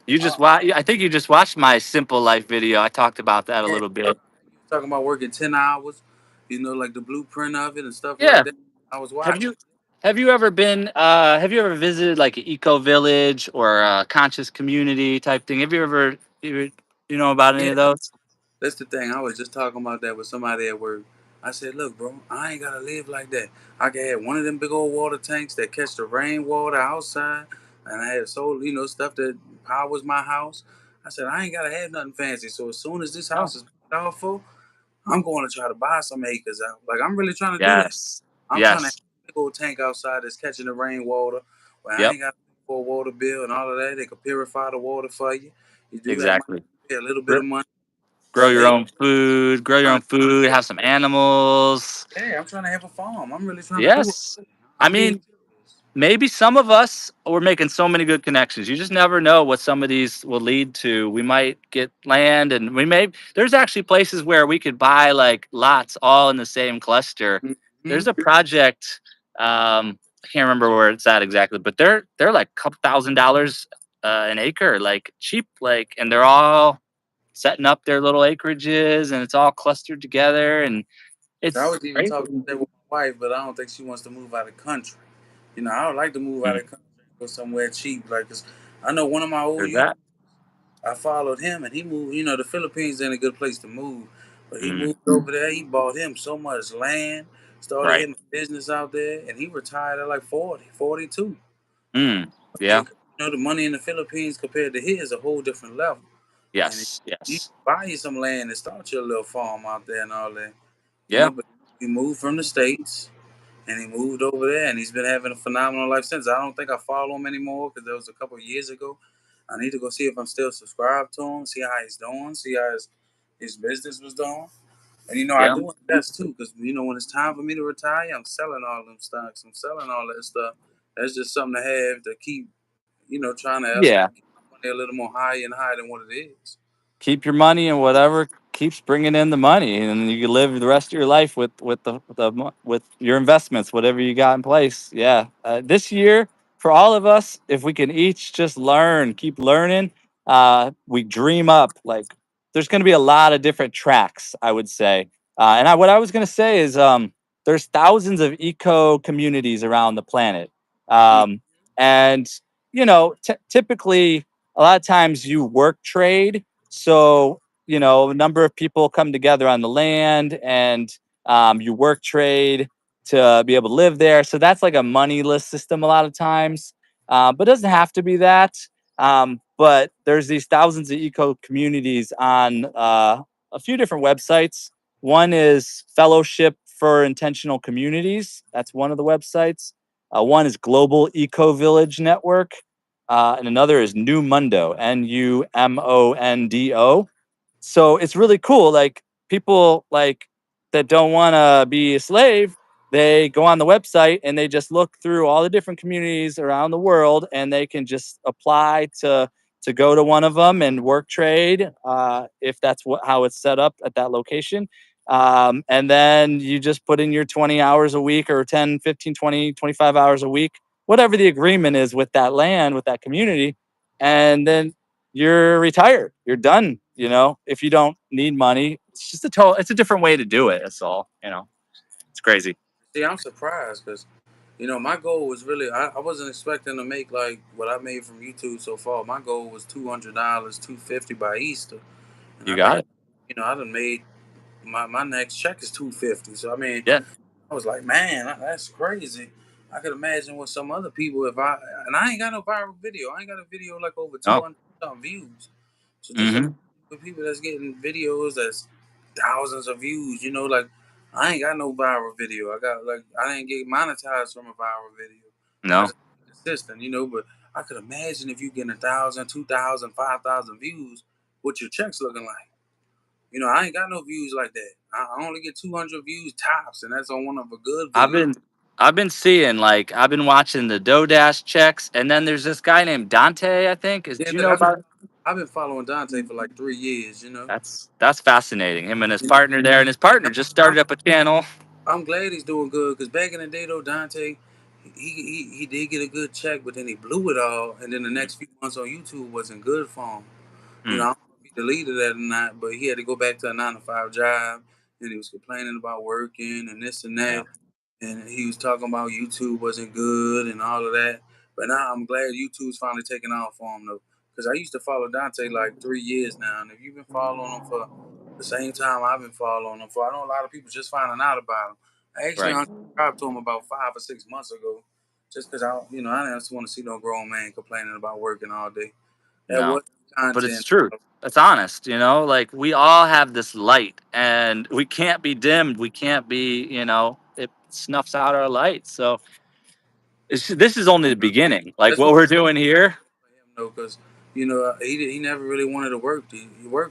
You Uh, just watch. I think you just watched my simple life video. I talked about that a yeah, little bit. talking about working 10 hours, like the blueprint of it and stuff like Yeah. that. I was Have watching. you have you ever visited like an eco village or a conscious community type thing? Have you ever you know about any Yeah, of those? that's the thing. I was just talking about that with somebody at work. I said, look, bro, I ain't gotta live like that. I can have one of them big old water tanks that catch the rainwater outside, and I had solar, stuff that powers my house. I said, I ain't gotta have nothing fancy. So as soon as this Oh, house is paid off for, I'm going to try to buy some acres out. Like I'm really trying to do that. yes. I'm trying to have Yes. a big old tank outside that's catching the rainwater, where I Yep. ain't got to pay for a water bill and all of that. They can purify the water for you. You do have Exactly. pay a little bit Gr- of money Grow per your acre. own food, grow your Trying own to food, have some animals. Yeah, I'm trying to have a farm. I'm really trying to do it. Yes. I I'm being mean, serious. maybe some of us we're making so many good connections. You just never know what some of these will lead to. We might get land, and there's actually places where we could buy like lots all in the same cluster. Hmm. There's a project, I can't remember where it's at exactly, but they're like a couple $1,000 an acre, like cheap, like, and they're all setting up their little acreages, and it's all clustered together, and I it's was even talking crazy. about that with my wife, but I don't think she wants to move out of the country. I would like to move out Mm, of the country, go somewhere cheap. Like, 'cause I know one of my old there's youth. that. I followed him, and he moved. The Philippines ain't a good place to move, but he Mm, moved over there. He bought him so much land, started right. him a business out there, and he retired at like 40, 42. Mm, yeah. And the money in the Philippines compared to here is a whole different level. And Yes. you Yes. buy you some land and start your little farm out there and all that, Yeah. but he moved from the States and he moved over there and he's been having a phenomenal life since. I don't think I follow him anymore because that was a couple of years ago. I need to go see if I'm still subscribed to him, see how he's doing, see how his business was doing. And I Yeah. do invest too because when it's time for me to retire, I'm selling all them stocks. I'm selling all that stuff. That's just something to have to keep, trying to Yeah. get my money a little more higher and higher than what it is. Keep your money and whatever keeps bringing in the money, and you can live the rest of your life with your investments, whatever you got in place. Yeah. This year, for all of us, if we can each just learn, keep learning, we dream up. Like there's going to be a lot of different tracks, I would say. What I was going to say is, there's thousands of eco communities around the planet. Mm. Um, and typically a lot of times you work trade. So, a number of people come together on the land, and you work trade to be able to live there. So that's like a moneyless system a lot of times. But it doesn't have to be that. But there's these thousands of eco communities on a few different websites. One is Fellowship for Intentional Communities. That's one of the websites. One is Global Eco Village Network, and another is New Mundo, Numondo. So it's really cool. Like, people like that don't want to be a slave, they go on the website and they just look through all the different communities around the world, and they can just apply to go to one of them and work trade, if that's how it's set up at that location. And then you just put in your 20 hours a week, or 10, 15, 20, 25 hours a week, whatever the agreement is with that land, with that community. And then you're retired. You're done. If you don't need money, it's just it's a different way to do it. That's all. It's crazy. See, I'm surprised because, my goal was really, I wasn't expecting to make like what I made from YouTube so far. My goal was $200, 250 by Easter. And You I think, got it. I done made my next check is 250. So, I mean, Yeah. I was like, man, that's crazy. I could imagine with some other people and I ain't got no viral video. I ain't got a video like over No. 200 something views. So just imagine Mm-hmm. with people that's getting videos that's thousands of views, like I ain't got no viral video. I didn't get monetized from a viral video. I No. just consistent, but I could imagine if you getting 1,000, 2,000, 5,000 views, what your checks looking like. I ain't got no views like that. I only get 200 views tops, and that's on one of a good I've video. been I've been seeing, like, I've been watching the Dodash checks, and then there's this guy named Dante, I think. Yeah, Do you look, know about? I've been following Dante for like 3 years. That's fascinating. Him and his Yeah, partner there, and his partner just I'm, started up a channel. I'm glad he's doing good because back in the day though, Dante, he did get a good check, but then he blew it all, and then the next few months on YouTube wasn't good for him. I Hmm. don't know if he deleted that or not, but he had to go back to a 9 to 5 job, and he was complaining about working and this and Yeah. that. And he was talking about YouTube wasn't good and all of that. But now I'm glad YouTube's finally taking off for him though, because I used to follow Dante like 3 years now, and if you've been following him for the same time I've been following him for, I know a lot of people just finding out about him. I actually Right. unsubscribed to him about 5 or 6 months ago, just because I didn't just want to see no grown man complaining about working all day. That No. was But it's content. true. It's honest. Like, we all have this light, and we can't be dimmed. We can't be. It snuffs out our light. So this is only the beginning. Like, That's what what we're doing here. for him though, because he never really wanted to work.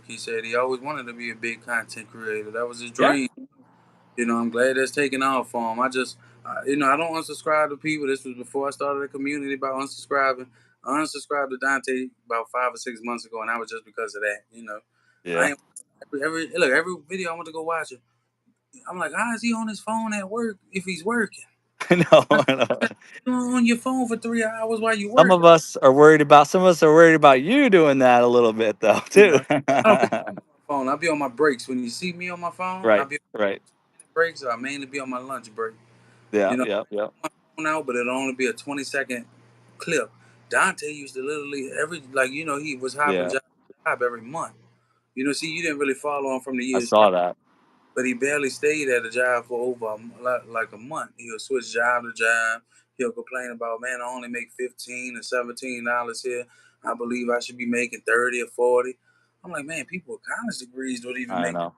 He said he always wanted to be a big content creator. That was his Yeah. dream. I'm glad that's taking off for him. I don't unsubscribe to people. This was before I started a community about unsubscribing. I unsubscribed to Dante about 5 or 6 months ago, and that was just because of that. I Yeah. ain't every video I want to go watch it. I'm like, how is he on his phone at work if he's working? No. How No. you on your phone for 3 hours while you Some working? of us are worried about. Some of us are worried about you doing that a little bit, though, too. I don't be on my phone. I'll be on my breaks. When you see me on my phone, I'll Right. be Right. on breaks. I mainly be on my lunch break. Yeah. You know, Yeah. Yeah. my phone out, but it'll only be a 20-second clip. Dante used to literally he was hopping Yeah. job to job every month. See, you didn't really follow him from the I years prior, saw that. but he barely stayed at a job for over like a month. He'll switch job to job. He'll complain about, man, I only make $15 or $17 here. I believe I should be making 30 or 40. I'm like, man, people with college degrees don't even I make. know.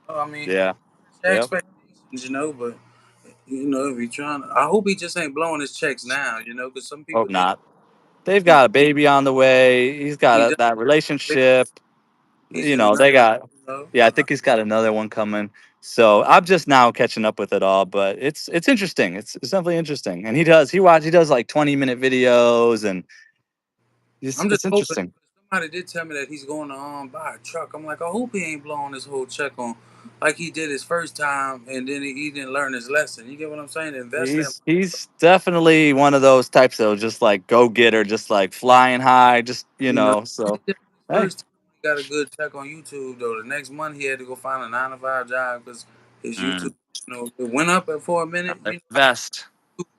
I mean, Yeah. it's your Yep. expectations, but if he trying, I hope he just ain't blowing his checks now, because some people Hope do. not. They've He, got a baby on the way. He's got he does. that relationship. He's just They learning, got. you know. Yeah, I think he's got another one coming. So I'm just now catching up with it all, but it's interesting. It's definitely interesting. And he does like 20-minute videos, and I'm just it's hoping. interesting. Somebody did tell me that he's going to buy a truck. I'm like, I hope he ain't blowing his whole check on like he did his first time, and then he didn't learn his lesson. You get what I'm saying? Invest that. He's definitely one of those types of just like go getter, just like flying high, just You know, he so did his hey, first time. He got a good check on YouTube though. The next month he had to go find a 9 to 5 job because his mm, YouTube It went up for a minute. Invest.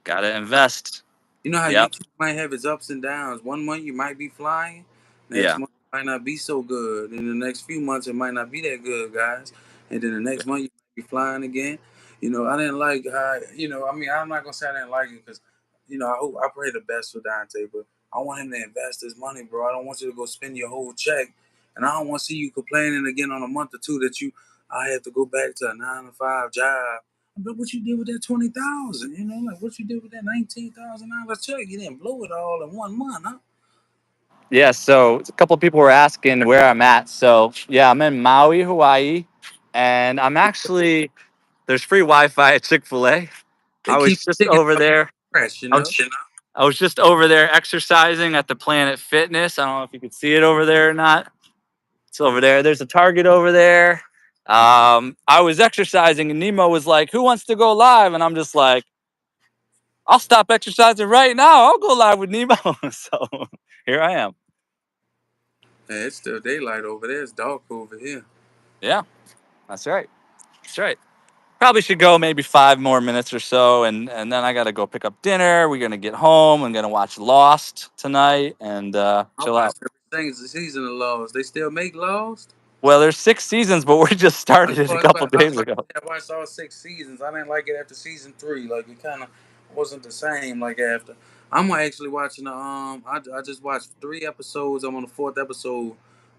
Gotta invest. You know how Yep. YouTube might have its ups and downs. One month you might be flying, next Yeah. month it might not be so good. In the next few months it might not be that good, guys. And then the next month you might be flying again. I didn't like how, I mean, I'm not gonna say I didn't like it because, I pray the best for Dante, but I want him to invest his money, bro. I don't want you to go spend your whole check, and I don't want to see you complaining again on a month or two that I have to go back to a 9 to 5 job. But what you did with that 20,000? Like what you did with that $19,000 check? You didn't blow it all in 1 month, huh? Yeah. So a couple of people were asking where I'm at. So yeah, I'm in Maui, Hawaii, and I'm actually there's free Wi-Fi at Chick-fil-A. They I keep was just digging over up there. fresh, I was, I was just over there exercising at the Planet Fitness. I don't know if you could see it over there or not. It's over there. There's a Target over there. I was exercising and Nemo was like, "Who wants to go live?" And I'm just like, "I'll stop exercising right now. I'll go live with Nemo." So here I am. Yeah, it's still daylight over there. It's dark over here. Yeah, that's right. That's right. Probably should go maybe 5 more minutes or so, and then I got to go pick up dinner. We're gonna get home. I'm gonna watch Lost tonight and I chill out. watched everything. It's the season of Lost. They still make Lost? Well, there's 6 seasons, but we just I started it know. a couple I was days about to ago. say I watched all 6 seasons. I didn't like it after season 3. Like it kind of wasn't the same. Like after, I'm actually watching the I just watched 3 episodes. I'm on the fourth episode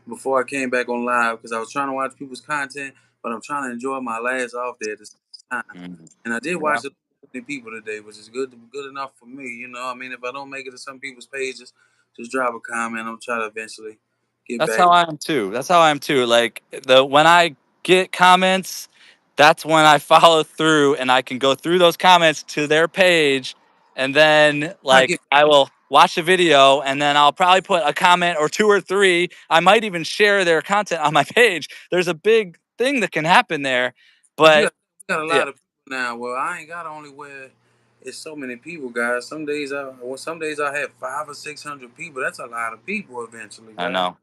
before I came back on live because I was trying to watch people's content, but I'm trying to enjoy my last off day at the same time. Mhm. And I did Yeah, watch it with many people today, which is good enough for me. I mean, if I don't make it to some people's pages, just drop a comment. I'm trying to eventually get that's back. how I am too. That's how I am too. Like the when I get comments, that's when I follow through and I can go through those comments to their page, and then I like get I will watch a video and then I'll probably put a comment or two or three. I might even share their content on my page. There's a big thing that can happen there, But but we got a yeah, lot of people now. Well, I ain't got only where it's so many people, guys. Some days I have 500 or 600 people. That's a lot of people eventually, I guys. know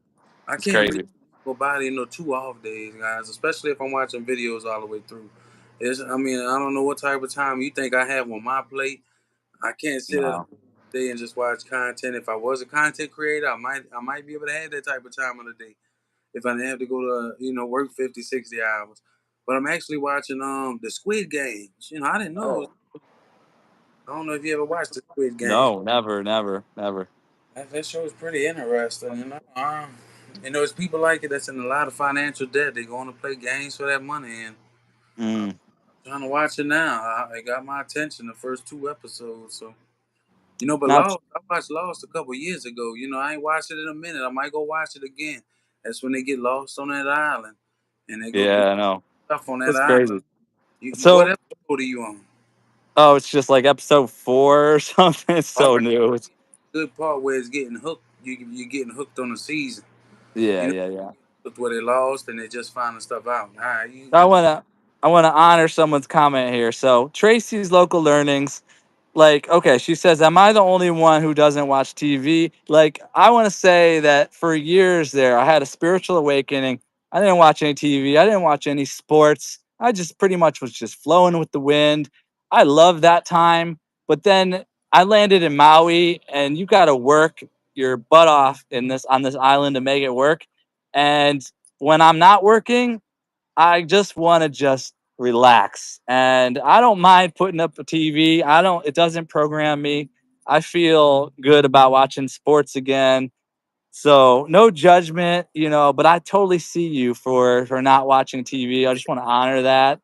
I it's can't really crazy. go by the 2 off days, guys. Especially if I'm watching videos all the way through. I mean, I don't know what type of time you think I have on my plate. I can't sit at a No, day and just watch content. If I was a content creator, I might be able to have that type of time of the day if I didn't have to go to work 50, 60 hours. But I'm actually watching the Squid Games. I didn't know. I don't know if you ever watched the Squid Game. no, never, never, never. That show is pretty interesting. It's people like it that's in a lot of financial debt. They going to play games for that money, and I'm Mm. trying to watch it now. It got my attention the first 2 episodes. So but Now, Lost, I watched Lost a couple years ago. I ain't watched it in a minute. I might go watch it again. That's when they get lost on that island, and they go through yeah, I know. stuff on that That's island. crazy. What So, episode are you on? oh, it's just like episode 4 or something. It's All so right. new. It's, Good part where it's getting hooked. You're getting hooked on the season. yeah, You know, yeah, yeah. with where they lost and they just finding stuff out. All right, I wanna, I wanna honor someone's comment here. So Tracy's local learnings. Like, okay, she says, am I the only one who doesn't watch TV? Like, I want to say that for years there, I had a spiritual awakening. I didn't watch any TV. I didn't watch any sports. I just pretty much was just flowing with the wind. I love that time. But then I landed in Maui, and you got to work your butt off in this on this island to make it work. And when I'm not working, I just want to just relax. And I don't mind putting up a TV. It doesn't program me. I feel good about watching sports again. So no judgment, but I totally see you for not watching TV. I just want to honor that.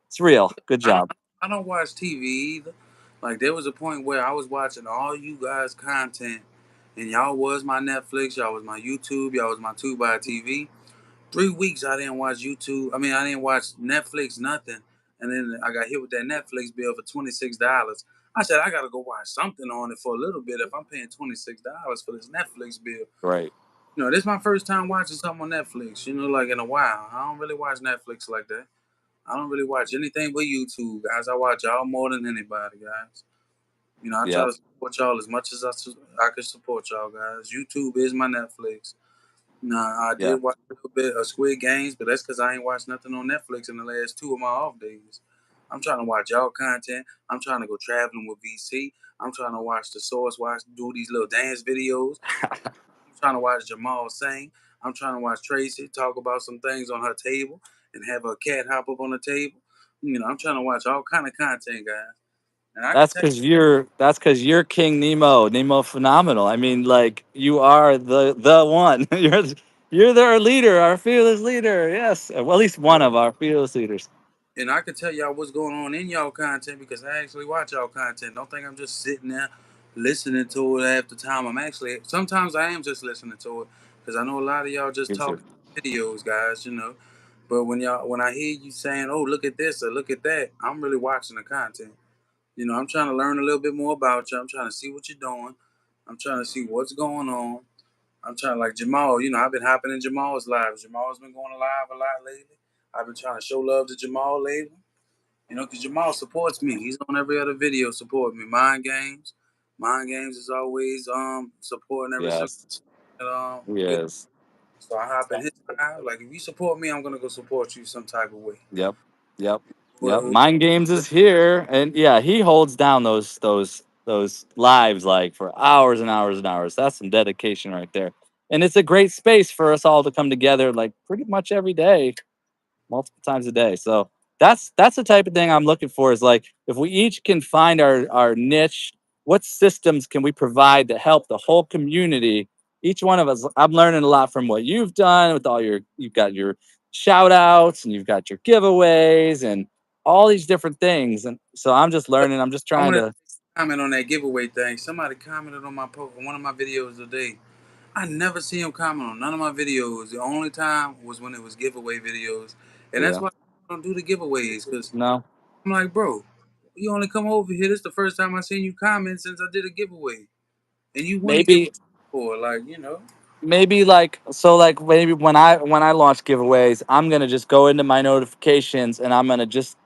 It's real. Good I don't job. I don't watch TV either. Like there was a point where I was watching all you guys' content, and y'all was my Netflix, y'all was my YouTube, y'all was my 2 by TV. 3 weeks I didn't watch YouTube. I mean, I didn't watch Netflix, nothing. And then I got hit with that Netflix bill for $26. I said I gotta go watch something on it for a little bit if I'm paying $26 for this Netflix bill. Right. This is my first time watching something on Netflix. Like in a while. I don't really watch Netflix like that. I don't really watch anything but YouTube, guys. I watch y'all more than anybody, guys. I try Yep. to support y'all as much as I can support y'all, guys. YouTube is my Netflix. Nah, I did Yeah. watch a little bit of Squid Games, but that's because I ain't watched nothing on Netflix in the last 2 of my off days. I'm trying to watch y'all content. I'm trying to go traveling with VC. I'm trying to watch the Source, watch do these little dance videos. I'm trying to watch Jamal sing. I'm trying to watch Tracy talk about some things on her table and have her cat hop up on the table. I'm trying to watch all kind of content, guys. And I can tell That's because you're King Nemo, Nemo phenomenal. I mean, like you are the one. You're our leader, our fearless leader. Yes, well, at least you, one of our fearless leaders. and I can tell y'all what's going on in y'all content because I actually watch y'all content. Don't think I'm just sitting there listening to it half the time. I'm actually sometimes I am just listening to it because I know a lot of y'all just Me too. talking videos, guys. But when I hear you saying, "Oh, look at this" or "Look at that," I'm really watching the content. I'm trying to learn a little bit more about you. I'm trying to see what you're doing. I'm trying to see what's going on. I'm trying like Jamal. I've been hopping in Jamal's lives. Jamal's been going live a lot lately. I've been trying to show love to Jamal lately. Because Jamal supports me. He's on every other video supporting me. Mind Games. Mind Games is always supporting every single Yes, video. yes. So I hop in his live. Like if you support me, I'm gonna go support you some type of way. Yep. Yep. Yep. Well, Mind Games is here, and yeah, he holds down those lives like for hours and hours and hours. That's some dedication right there, and it's a great space for us all to come together like pretty much every day, multiple times a day. So that's the type of thing I'm looking for. Is like if we each can find our niche, what systems can we provide to help the whole community? Each one of us, I'm learning a lot from what you've done with all you've got your shout outs and you've got your giveaways and all these different things. And so I'm just learning. I'm just I trying wanted to to, comment on that giveaway thing. Somebody commented on my post, one of my videos today. I never see him comment on none of my videos. The only time was when it was giveaway videos, and that's yeah, why I don't do the giveaways because no, I'm like, bro, you only come over here. This is the first time I seen you comment since I did a giveaway, and you win the giveaway maybe for like. maybe like so like maybe when I launch giveaways, I'm gonna just go into my notifications and I'm gonna just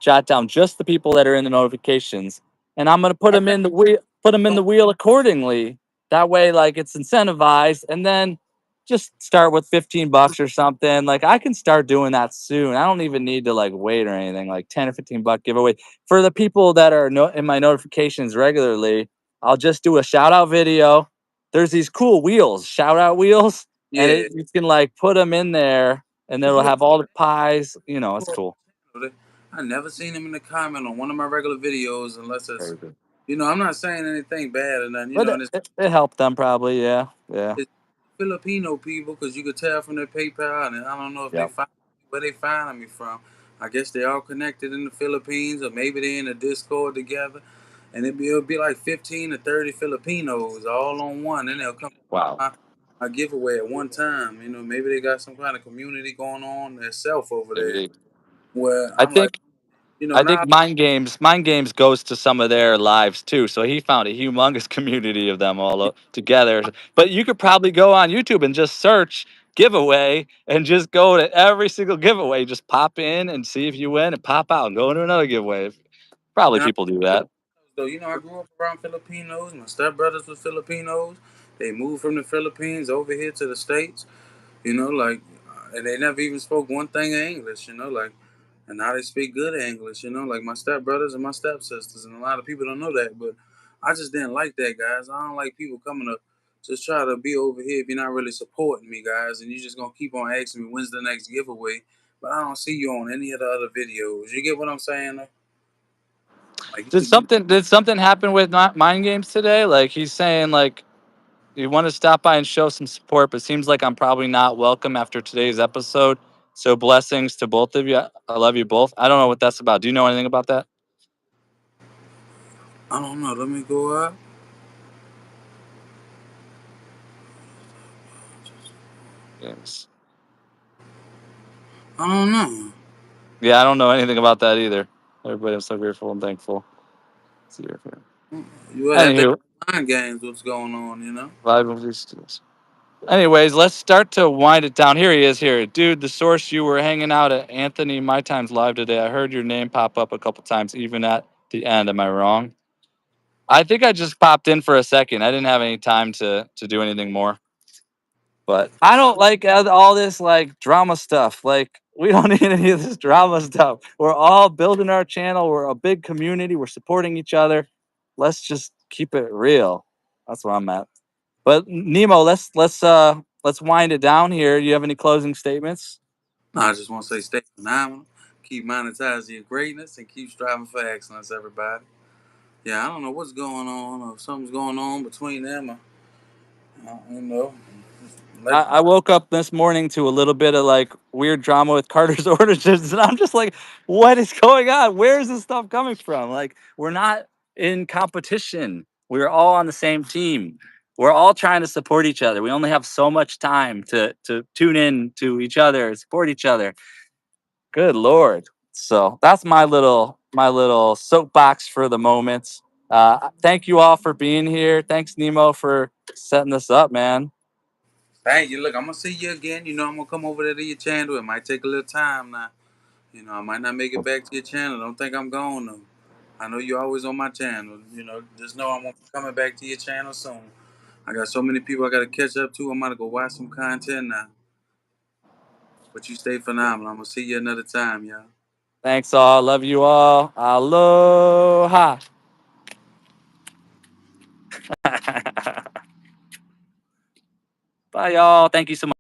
jot down just the people that are in the notifications, and I'm gonna I think put them in the wheel accordingly. That way, like it's incentivized, and then just start with $15 or something. Like I can start doing that soon. I don't even need to like wait or anything. Like 10 or $15 giveaway for the people that are in my notifications regularly. I'll just do a shout out video. There's these cool wheels, shout out wheels, and yeah. you can like put them in there, and If they'll you have all the pies. It's cool. I never seen him in the comment on one of my regular videos unless it's, Very good. I'm not saying anything bad or nothing, But and it helped them probably. Yeah, yeah, it's Filipino people because you could tell from their PayPal, and I don't know if they yeah. find where they finding me from. I guess they all connected in the Philippines, or maybe they in a Discord together, and it'll be like 15 to 30 Filipinos all on one, and they'll come Wow. my giveaway at one time. Maybe they got some kind of community going on themselves over there. Maybe. Where I I'm like, think I think now Mind Games goes to some of their lives too. So he found a humongous community of them all together. But you could probably go on YouTube and just search giveaway and just go to every single giveaway. Just pop in and see if you win and pop out and go into another giveaway. Probably and I people do that. though I grew up around Filipinos. My stepbrothers were Filipinos. They moved from the Philippines over here to the States. Like, and they never even spoke one thing of English. Like, and now they speak good English. Like my stepbrothers and my stepsisters, and a lot of people don't know that. But I just didn't like that, guys. I don't like people coming to just try to be over here if you're not really supporting me, guys, and you're just gonna keep on asking me when's the next giveaway. But I don't see you on any of the other videos. You get what I'm saying? Like, Did something happen with Mind Games today? Like he's saying like you want to stop by and show some support, but seems like I'm probably not welcome after today's episode. So blessings to both of you. I love you both. I don't know what that's about. Do you know anything about that? I don't know. Let me go up. Yes. I don't know. Yeah, I don't know anything about that either. Everybody, I'm so grateful and thankful. Let's see here. You would have to Anywho, mind games. What's going on? vibe of these students. Anyways, let's start to wind it down. Here he is. Here, dude. The source. You were hanging out at Anthony My Time's live today. I heard your name pop up a couple times, even at the end. Am I wrong? I think I just popped in for a second. I didn't have any time to do anything more. But I don't like all this like drama stuff. Like We don't need any of this drama stuff. We're all building our channel. We're a big community. We're supporting each other. Let's just keep it real. That's where I'm at. But Nemo, let's wind it down here. Do you have any closing statements? No, I just want to say stay phenomenal, keep monetizing your greatness, and keep striving for excellence, everybody. Yeah, I don't know what's going on or if something's going on between them. You know, let, I woke up this morning to a little bit of like weird drama with Carter's origins, and I'm just like, what is going on? Where is this stuff coming from? Like, we're not in competition. We're all on the same team. We're all trying to support each other. We only have so much time to tune in to each other, support each other. Good Lord. So that's my little soapbox for the moment. Thank you all for being here. Thanks, Nemo, for setting this up, man. Thank you. Look, I'm gonna see you again. You know, I'm gonna come over there to your channel. It might take a little time now. You know, I might not make it back to your channel. Don't think I'm gone though. I know you're always on my channel. You know, just know I'm coming back to your channel soon. I got so many people I gotta catch up to. I'm gonna go watch some content now. But you stay phenomenal. I'm gonna see you another time, y'all. Thanks all. Love you all. Aloha. Bye, y'all. Thank you so much.